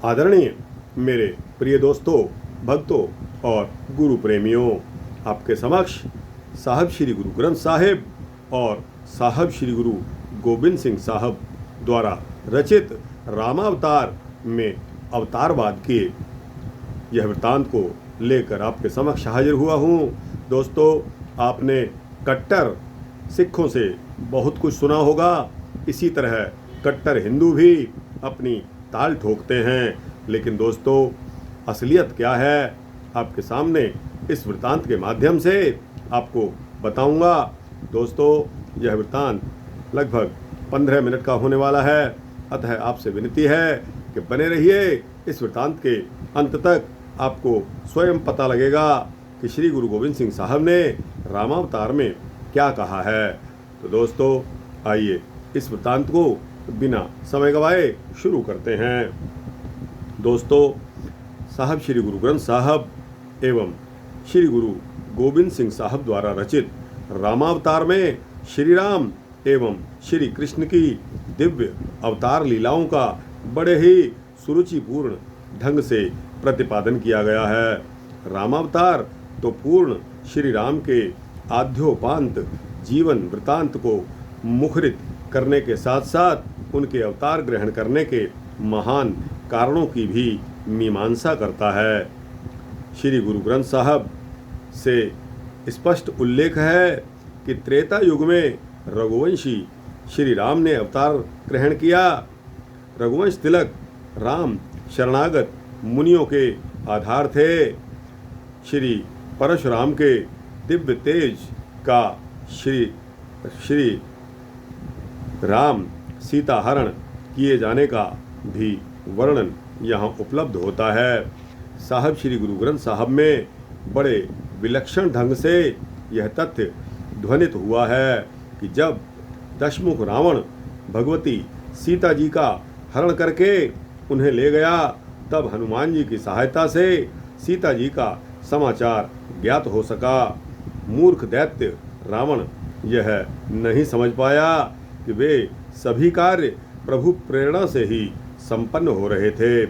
आदरणीय मेरे प्रिय दोस्तों, भक्तों और गुरु प्रेमियों, आपके समक्ष साहब श्री गुरु ग्रंथ साहिब और साहब श्री गुरु गोबिंद सिंह साहब द्वारा रचित रामावतार में अवतारवाद के यह वृत्तांत को लेकर आपके समक्ष हाजिर हुआ हूँ। दोस्तों, आपने कट्टर सिखों से बहुत कुछ सुना होगा। इसी तरह कट्टर हिंदू भी अपनी ताल ठोकते हैं, लेकिन दोस्तों असलियत क्या है आपके सामने इस वृत्तांत के माध्यम से आपको बताऊंगा। दोस्तों, यह वृत्तांत लगभग 15 मिनट का होने वाला है, अतः आपसे विनती है कि बने रहिए। इस वृत्तांत के अंत तक आपको स्वयं पता लगेगा कि श्री गुरु गोविंद सिंह साहब ने रामावतार में क्या कहा है। तो दोस्तों, आइए इस वृत्तांत को बिना समय गवाए शुरू करते हैं। दोस्तों, साहब श्री गुरु ग्रंथ साहब एवं श्री गुरु गोबिंद सिंह साहब द्वारा रचित रामावतार में श्री राम एवं श्री कृष्ण की दिव्य अवतार लीलाओं का बड़े ही सुरुचिपूर्ण ढंग से प्रतिपादन किया गया है। रामावतार तो पूर्ण श्री राम के आद्योपांत जीवन वृत्तांत को मुखरित करने के साथ साथ उनके अवतार ग्रहण करने के महान कारणों की भी मीमांसा करता है। श्री गुरु ग्रंथ साहब से स्पष्ट उल्लेख है कि त्रेता युग में रघुवंशी श्री राम ने अवतार ग्रहण किया। रघुवंश तिलक राम शरणागत मुनियों के आधार थे। श्री परशुराम के दिव्य तेज का श्री राम सीता हरण किए जाने का भी वर्णन यहाँ उपलब्ध होता है। साहब श्री गुरु ग्रंथ साहब में बड़े विलक्षण ढंग से यह तथ्य ध्वनित हुआ है कि जब दशमुख रावण भगवती सीता जी का हरण करके उन्हें ले गया, तब हनुमान जी की सहायता से सीता जी का समाचार ज्ञात हो सका। मूर्ख दैत्य रावण यह नहीं समझ पाया कि वे सभी कार्य प्रभु प्रेरणा से ही संपन्न हो रहे थे।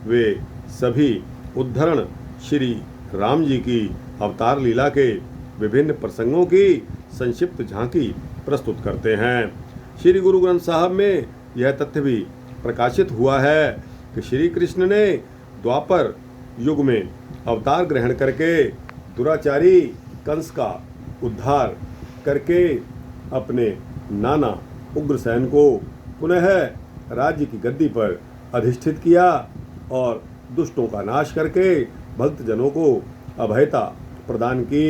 वे सभी उद्धरण श्री राम जी की अवतार लीला के विभिन्न प्रसंगों की संक्षिप्त झांकी प्रस्तुत करते हैं। श्री गुरु ग्रंथ साहब में यह तथ्य भी प्रकाशित हुआ है कि श्री कृष्ण ने द्वापर युग में अवतार ग्रहण करके दुराचारी कंस का उद्धार करके अपने नाना उग्रसेन को पुनः राज्य की गद्दी पर अधिष्ठित किया और दुष्टों का नाश करके भक्तजनों को अभयता प्रदान की।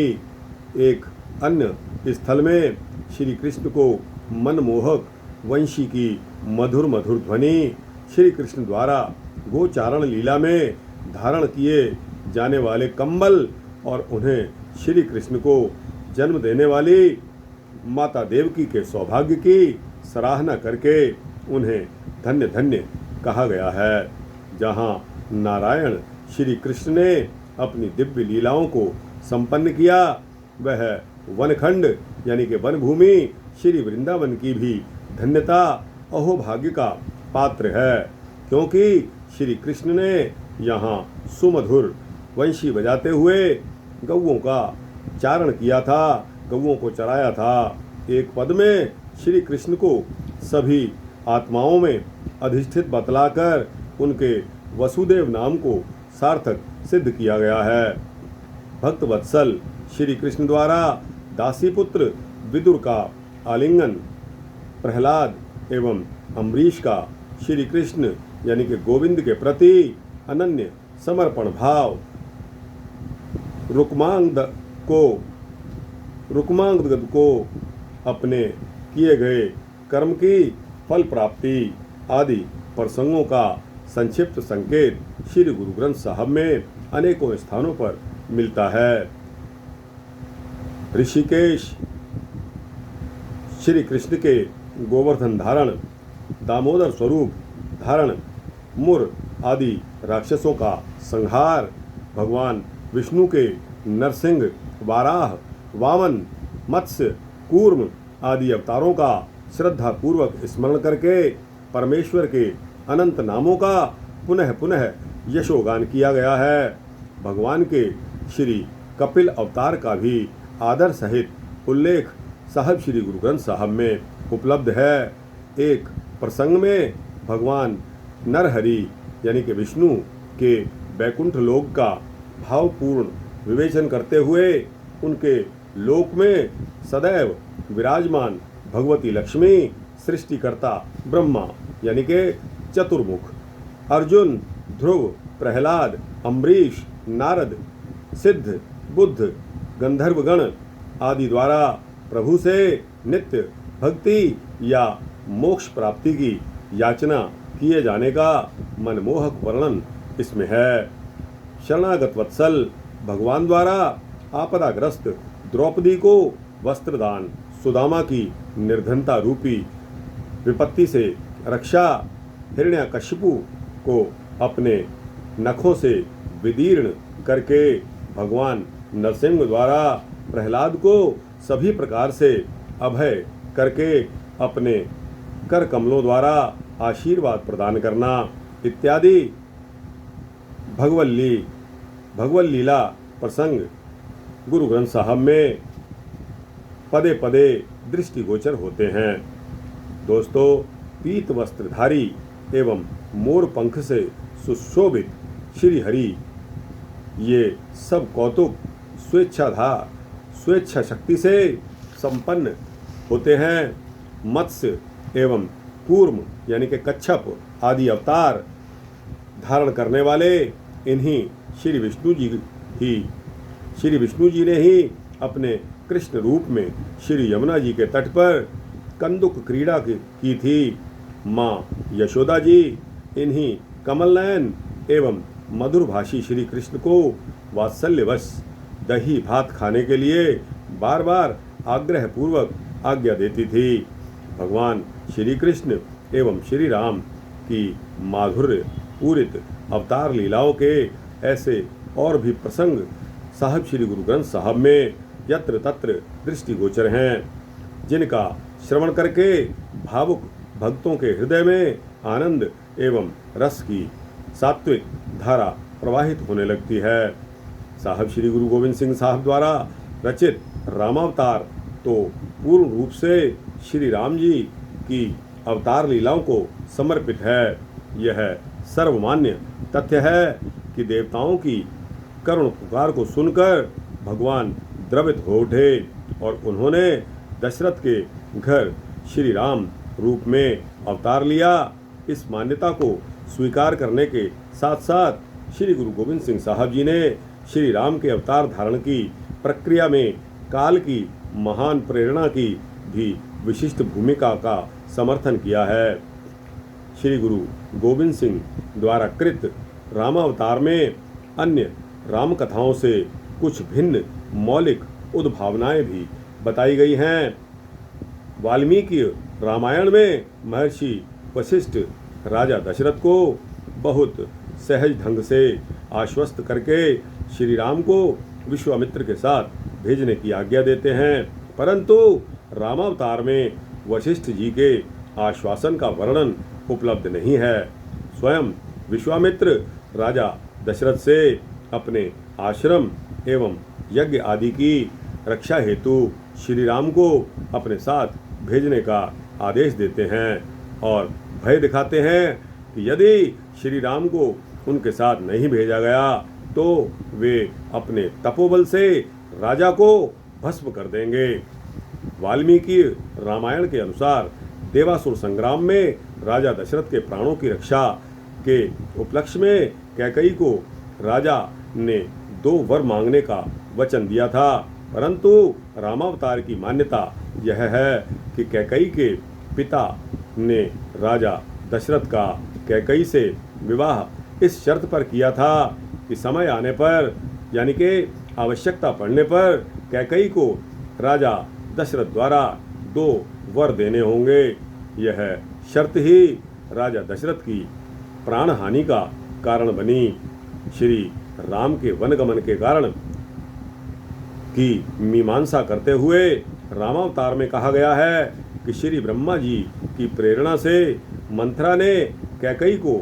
एक अन्य स्थल में श्री कृष्ण को मनमोहक वंशी की मधुर मधुर ध्वनि श्री कृष्ण द्वारा गोचारण लीला में धारण किए जाने वाले कंबल और उन्हें श्री कृष्ण को जन्म देने वाली माता देवकी के सौभाग्य की सराहना करके उन्हें धन्य धन्य कहा गया है। जहाँ नारायण श्री कृष्ण ने अपनी दिव्य लीलाओं को संपन्न किया, वह वनखंड यानी कि वन भूमि श्री वृंदावन की भी धन्यता अहोभाग्य का पात्र है, क्योंकि श्री कृष्ण ने यहाँ सुमधुर वंशी बजाते हुए गौओं का चारण किया था, गौओं को चराया था। एक पद में श्री कृष्ण को सभी आत्माओं में अधिष्ठित बतलाकर उनके वसुदेव नाम को सार्थक सिद्ध किया गया है। भक्त वत्सल श्री कृष्ण द्वारा दासी पुत्र विदुर का आलिंगन, प्रहलाद एवं अम्बरीश का श्री कृष्ण यानी कि गोविंद के प्रति अनन्य समर्पण भाव, रुक्मांगद को अपने किए गए कर्म की फल प्राप्ति आदि प्रसंगों का संक्षिप्त संकेत श्री गुरु ग्रंथ साहब में अनेकों स्थानों पर मिलता है। ऋषिकेश श्री कृष्ण के गोवर्धन धारण, दामोदर स्वरूप धारण, मुर आदि राक्षसों का संहार, भगवान विष्णु के नरसिंह, वाराह, वामन, मत्स्य, कूर्म आदि अवतारों का श्रद्धा पूर्वक स्मरण करके परमेश्वर के अनंत नामों का पुनः पुनः यशोगान किया गया है। भगवान के श्री कपिल अवतार का भी आदर सहित उल्लेख साहब श्री गुरु ग्रंथ साहब में उपलब्ध है। एक प्रसंग में भगवान नरहरि यानी कि विष्णु के बैकुंठ लोक का भावपूर्ण विवेचन करते हुए उनके लोक में सदैव विराजमान भगवती लक्ष्मी, सृष्टिकर्ता ब्रह्मा यानी के चतुर्मुख, अर्जुन, ध्रुव, प्रहलाद, अम्बरीश, नारद, सिद्ध, बुद्ध, गंधर्वगण आदि द्वारा प्रभु से नित्य भक्ति या मोक्ष प्राप्ति की याचना किए जाने का मनमोहक वर्णन इसमें है। शरणागत वत्सल भगवान द्वारा आपदाग्रस्त द्रौपदी को वस्त्रदान, सुदामा की निर्धनता रूपी विपत्ति से रक्षा, हिरण्यकशिपु को अपने नखों से विदीर्ण करके भगवान नरसिंह द्वारा प्रहलाद को सभी प्रकार से अभय करके अपने कर कमलों द्वारा आशीर्वाद प्रदान करना इत्यादि भगवत लीला प्रसंग गुरु ग्रंथ साहब में पदे पदे दृष्टिगोचर होते हैं। दोस्तों, पीत वस्त्रधारी एवं मोर पंख से सुशोभित श्री हरि ये सब कौतुक स्वेच्छा शक्ति से संपन्न होते हैं। मत्स्य एवं कूर्म यानी कि कच्छप आदि अवतार धारण करने वाले इन्हीं श्री विष्णु जी ने ही अपने कृष्ण रूप में श्री यमुना जी के तट पर कंदुक क्रीड़ा की थी। माँ यशोदा जी इन्हीं कमल नयन एवं मधुरभाषी श्री कृष्ण को वात्सल्यवश दही भात खाने के लिए बार बार आग्रह पूर्वक आज्ञा देती थी। भगवान श्री कृष्ण एवं श्री राम की माधुर्य पूरित अवतार लीलाओं के ऐसे और भी प्रसंग साहब श्री गुरु ग्रंथ साहब में यत्र तत्र दृष्टिगोचर हैं, जिनका श्रवण करके भावुक भक्तों के हृदय में आनंद एवं रस की सात्विक धारा प्रवाहित होने लगती है। साहब श्री गुरु गोविंद सिंह साहब द्वारा रचित रामावतार तो पूर्ण रूप से श्री राम जी की अवतार लीलाओं को समर्पित है। यह सर्वमान्य तथ्य है कि देवताओं की करुण पुकार को सुनकर भगवान द्रवित हो उठे और उन्होंने दशरथ के घर श्री राम रूप में अवतार लिया। इस मान्यता को स्वीकार करने के साथ साथ श्री गुरु गोविंद सिंह साहब जी ने श्री राम के अवतार धारण की प्रक्रिया में काल की महान प्रेरणा की भी विशिष्ट भूमिका का समर्थन किया है। श्री गुरु गोविंद सिंह द्वारा कृत रामावतार में अन्य राम कथाओं से कुछ भिन्न मौलिक उद्भावनाएं भी बताई गई हैं। वाल्मीकि रामायण में महर्षि वशिष्ठ राजा दशरथ को बहुत सहज ढंग से आश्वस्त करके श्री राम को विश्वामित्र के साथ भेजने की आज्ञा देते हैं, परंतु रामावतार में वशिष्ठ जी के आश्वासन का वर्णन उपलब्ध नहीं है। स्वयं विश्वामित्र राजा दशरथ से अपने आश्रम एवं यज्ञ आदि की रक्षा हेतु श्री राम को अपने साथ भेजने का आदेश देते हैं और भय दिखाते हैं कि यदि श्री राम को उनके साथ नहीं भेजा गया तो वे अपने तपोबल से राजा को भस्म कर देंगे। वाल्मीकि रामायण के अनुसार देवासुर संग्राम में राजा दशरथ के प्राणों की रक्षा के उपलक्ष्य में कैकेयी को राजा ने 2 वर मांगने का वचन दिया था, परंतु रामावतार की मान्यता यह है कि कैकेयी के पिता ने राजा दशरथ का कैकेयी से विवाह इस शर्त पर किया था कि समय आने पर यानी कि आवश्यकता पड़ने पर कैकेयी को राजा दशरथ द्वारा 2 वर देने होंगे। यह शर्त ही राजा दशरथ की प्राण हानि का कारण बनी। श्री राम के वनगमन के कारण की मीमांसा करते हुए रामावतार में कहा गया है कि श्री ब्रह्मा जी की प्रेरणा से मंथरा ने कैकेयी को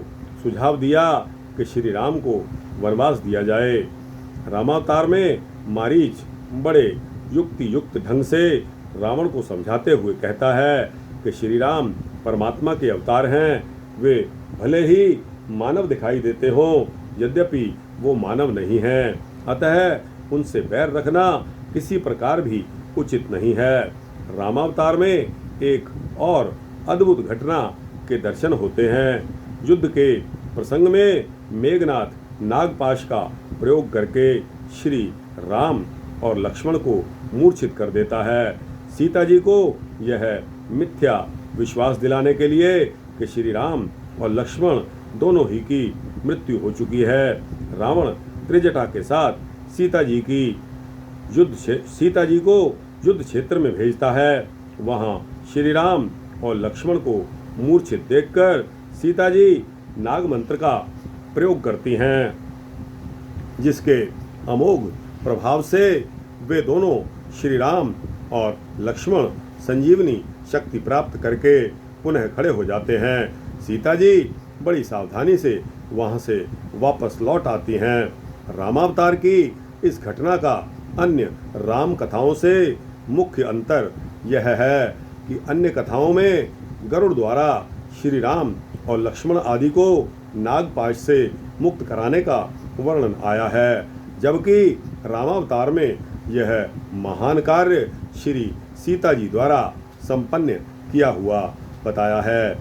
सुझाव दिया कि श्री राम को वनवास दिया जाए। रामावतार में मारीच बड़े युक्ति युक्त ढंग से रावण को समझाते हुए कहता है कि श्री राम परमात्मा के अवतार हैं। वे भले ही मानव दिखाई देते हों, यद्यपि वो मानव नहीं हैं, अतः उनसे बैर रखना किसी प्रकार भी उचित नहीं है। रामावतार में एक और अद्भुत घटना के दर्शन होते हैं। युद्ध के प्रसंग में मेघनाथ नागपाश का प्रयोग करके श्री राम और लक्ष्मण को मूर्छित कर देता है। सीता जी को यह मिथ्या विश्वास दिलाने के लिए कि श्री राम और लक्ष्मण दोनों ही की मृत्यु हो चुकी है, रावण त्रिजटा के साथ सीता जी को युद्ध क्षेत्र में भेजता है। वहां श्री राम और लक्ष्मण को मूर्छित देखकर सीता जी नाग मंत्र का प्रयोग करती हैं, जिसके अमोघ प्रभाव से वे दोनों श्री राम और लक्ष्मण संजीवनी शक्ति प्राप्त करके पुनः खड़े हो जाते हैं। सीता जी बड़ी सावधानी से वहां से वापस लौट आती हैं। रामावतार की इस घटना का अन्य राम कथाओं से मुख्य अंतर यह है कि अन्य कथाओं में गरुड़ द्वारा श्री राम और लक्ष्मण आदि को नागपाश से मुक्त कराने का वर्णन आया है, जबकि रामावतार में यह महान कार्य श्री सीता जी द्वारा संपन्न किया हुआ बताया है।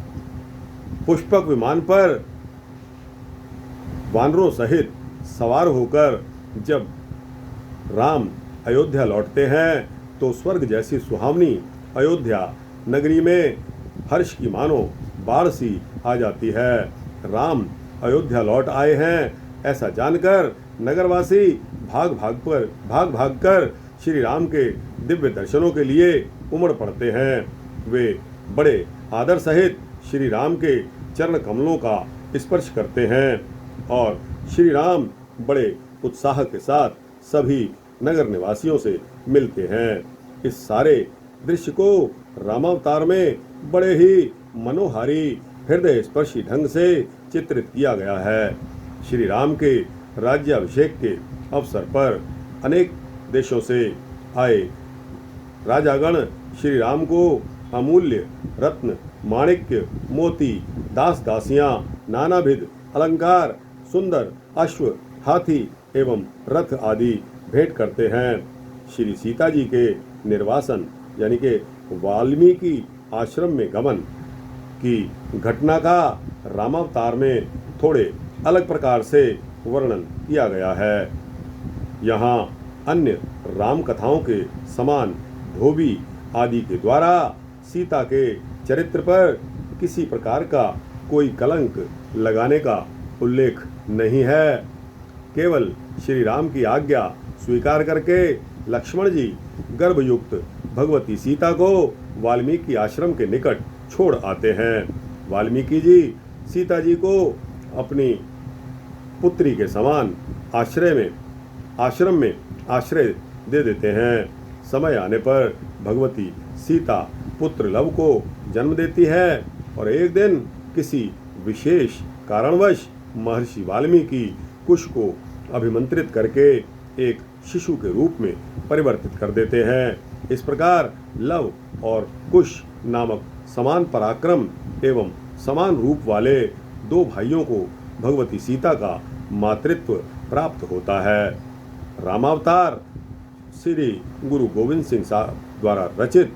पुष्पक विमान पर वानरों सहित सवार होकर जब राम अयोध्या लौटते हैं तो स्वर्ग जैसी सुहावनी अयोध्या नगरी में हर्ष की मानो बाढ़ सी आ जाती है। राम अयोध्या लौट आए हैं ऐसा जानकर नगरवासी भाग भाग कर श्री राम के दिव्य दर्शनों के लिए उमड़ पड़ते हैं। वे बड़े आदर सहित श्री राम के चरण कमलों का स्पर्श करते हैं और श्री राम बड़े उत्साह के साथ सभी नगर निवासियों से मिलते हैं। इस सारे दृश्य को रामावतार में बड़े ही मनोहारी हृदय स्पर्शी ढंग से चित्रित किया गया है। श्री राम के राज्याभिषेक के अवसर पर अनेक देशों से आए राजागण श्री राम को अमूल्य रत्न, माणिक्य, मोती, दास दासियां, नानाविध अलंकार, सुंदर अश्व, हाथी एवं रथ आदि भेंट करते हैं। श्री सीता जी के निर्वासन यानी कि वाल्मीकि आश्रम में गमन की घटना का रामावतार में थोड़े अलग प्रकार से वर्णन किया गया है। यहाँ अन्य राम कथाओं के समान धोबी आदि के द्वारा सीता के चरित्र पर किसी प्रकार का कोई कलंक लगाने का उल्लेख नहीं है। केवल श्री राम की आज्ञा स्वीकार करके लक्ष्मण जी गर्भयुक्त भगवती सीता को वाल्मीकि आश्रम के निकट छोड़ आते हैं। वाल्मीकि जी सीता जी को अपनी पुत्री के समान आश्रम में आश्रय दे देते हैं। समय आने पर भगवती सीता पुत्र लव को जन्म देती है और एक दिन किसी विशेष कारणवश महर्षि वाल्मीकि कुश को अभिमंत्रित करके एक शिशु के रूप में परिवर्तित कर देते हैं। इस प्रकार लव और कुश नामक समान पराक्रम एवं समान रूप वाले दो भाइयों को भगवती सीता का मातृत्व प्राप्त होता है। रामावतार श्री गुरु गोविंद सिंह साहब द्वारा रचित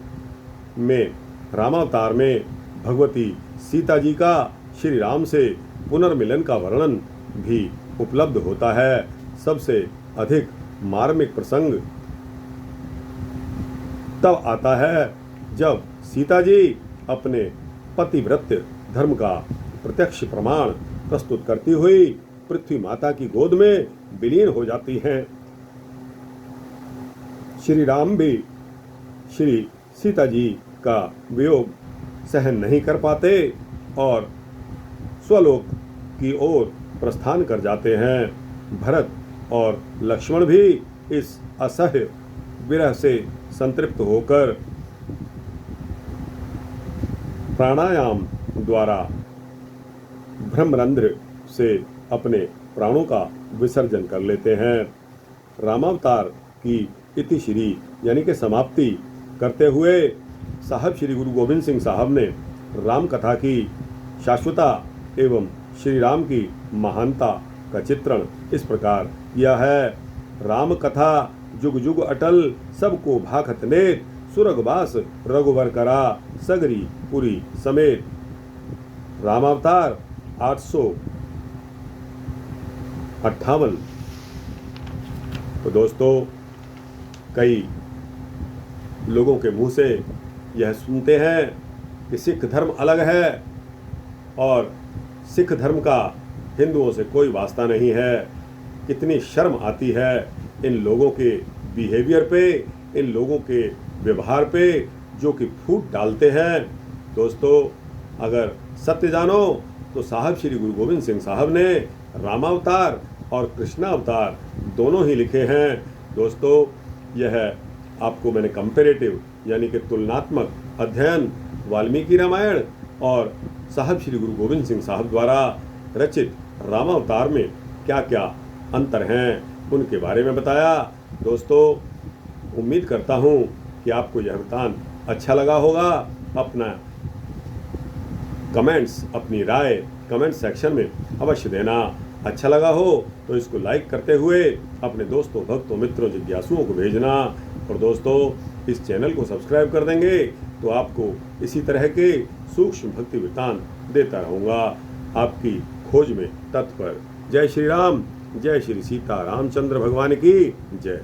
में रामावतार में भगवती सीता जी का श्री राम से पुनर्मिलन का वर्णन भी उपलब्ध होता है। सबसे अधिक मार्मिक प्रसंग तब आता है जब सीता जी अपने पतिव्रत्य धर्म का प्रत्यक्ष प्रमाण प्रस्तुत करती हुई पृथ्वी माता की गोद में विलीन हो जाती हैं। श्री राम भी श्री सीता जी का वियोग सहन नहीं कर पाते और स्वलोक की ओर प्रस्थान कर जाते हैं। भरत और लक्ष्मण भी इस असह्य विरह से संतृप्त होकर प्राणायाम द्वारा ब्रह्मरंध्र से अपने प्राणों का विसर्जन कर लेते हैं। रामावतार की इतिश्री यानी कि समाप्ति करते हुए साहब श्री गुरु गोविंद सिंह साहब ने राम कथा की शाश्वता एवं श्री राम की महानता का चित्रण इस प्रकार किया है। राम कथा जुग जुग अटल सबको भाखत नेत, सुरगवास रघुवर करा सगरी पुरी समेत। रामावतार 858। तो दोस्तों, कई लोगों के मुंह से यह सुनते हैं कि सिख धर्म अलग है और सिख धर्म का हिंदुओं से कोई वास्ता नहीं है। कितनी शर्म आती है इन लोगों के बिहेवियर पे, इन लोगों के व्यवहार पे जो कि फूट डालते हैं। दोस्तों, अगर सत्य जानो तो साहब श्री गुरु गोविंद सिंह साहब ने रामावतार और कृष्णावतार दोनों ही लिखे हैं। दोस्तों, यह आपको मैंने कंपैरेटिव यानी कि तुलनात्मक अध्ययन वाल्मीकि रामायण और साहब श्री गुरु गोविंद सिंह साहब द्वारा रचित रामावतार में क्या क्या अंतर हैं उनके बारे में बताया। दोस्तों, उम्मीद करता हूँ कि आपको यह वृत्तांत अच्छा लगा होगा। अपना कमेंट्स, अपनी राय कमेंट सेक्शन में अवश्य देना। अच्छा लगा हो तो इसको लाइक करते हुए अपने दोस्तों, भक्तों, मित्रों, जिज्ञासुओं को भेजना। और दोस्तों, इस चैनल को सब्सक्राइब कर देंगे तो आपको इसी तरह के सूक्ष्म भक्ति वृत्तांत देता रहूँगा। आपकी खोज में तत्पर। जय श्री राम, जय श्री सीता रामचंद्र भगवान की जय।